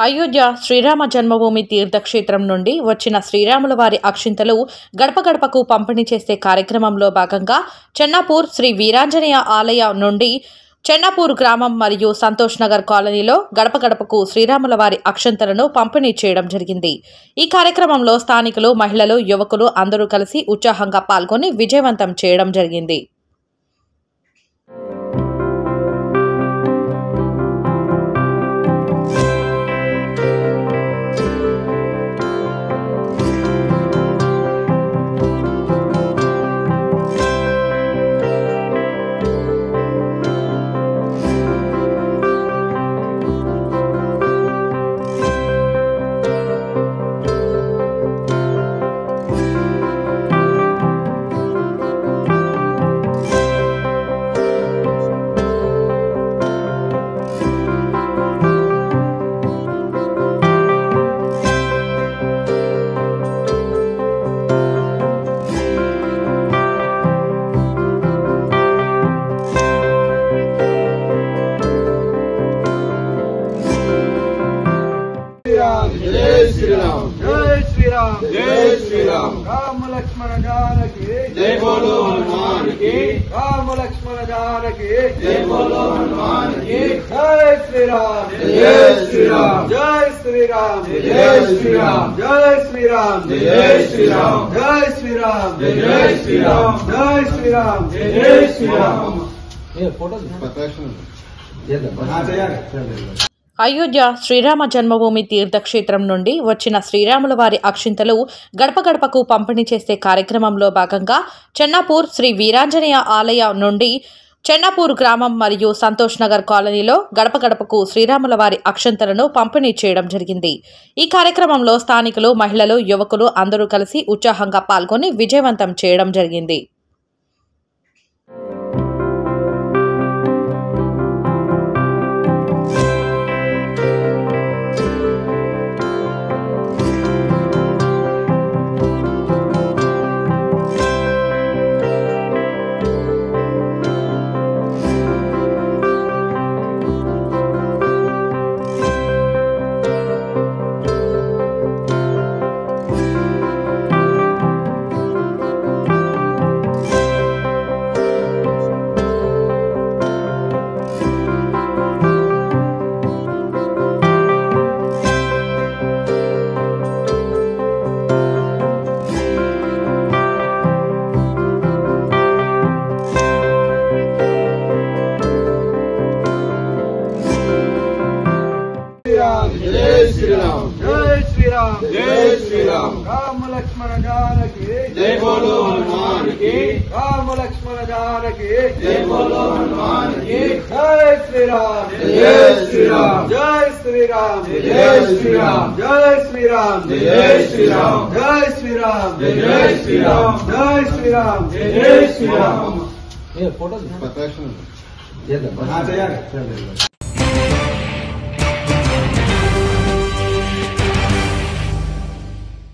అయోధ్య శ్రీరామ జన్మభూమి తీర్థక్షేత్రం నుండి వచ్చిన శ్రీరాముల వారి అక్షింతలు గడప గడపకు పంపిణీ చేసే కార్యక్రమంలో భాగంగా చెన్నాపూర్ శ్రీ వీరాంజనేయ ఆలయ నుండి చెన్నాపూర్ గ్రామం మరియు సంతోష్ నగర్ కాలనీలో గడప గడపకు శ్రీరాముల వారి అక్షంతలను పంపిణీ చేయడం జరిగింది। ఈ కార్యక్రమంలో స్థానికులు, మహిళలు, యువకులు అందరూ కలిసి ఉత్సాహంగా పాల్గొని విజయవంతం చేయడం జరిగింది। जय श्री राम, जय श्री राम, जय श्री राम। राम लक्ष्मण जानकी जय बोलो हनुमान की, राम लक्ष्मण जानकी जय बोलो हनुमान की। जय श्री राम, जय श्री राम, जय श्री राम, जय श्री राम, जय श्री राम, जय श्री राम, जय श्री राम, जय श्री राम, जय श्री राम, जय श्री राम। అయోధ్య శ్రీరామ జన్మభూమి తీర్థక్షేత్రం నుండి వచ్చిన శ్రీరాముల వారి అక్షింతలు గడప గడపకు పంపిణీ చేసే కార్యక్రమంలో భాగంగా చెన్నాపూర్ శ్రీ వీరాంజనేయ ఆలయ నుండి చెన్నాపూర్ గ్రామం మరియు సంతోష్ నగర్ కాలనీలో గడప గడపకు శ్రీరాముల వారి అక్షంతలను పంపిణీ చేయడం జరిగింది। ఈ కార్యక్రమంలో స్థానికులు, మహిళలు, యువకులు అందరూ కలిసి ఉత్సాహంగా పాల్గొని విజయవంతం చేయడం జరిగింది। जय श्री राम, जय श्री राम, जय श्री राम। राम लक्ष्मण जानकी जय बोलो हनुमान की, राम लक्ष्मण जानकी जय बोलो हनुमान की। जय श्री राम, जय श्री राम, जय श्री राम, जय श्री राम, जय श्री राम, जय श्री राम, जय श्री राम, जय श्री राम, जय श्री राम, जय श्री राम। फोटो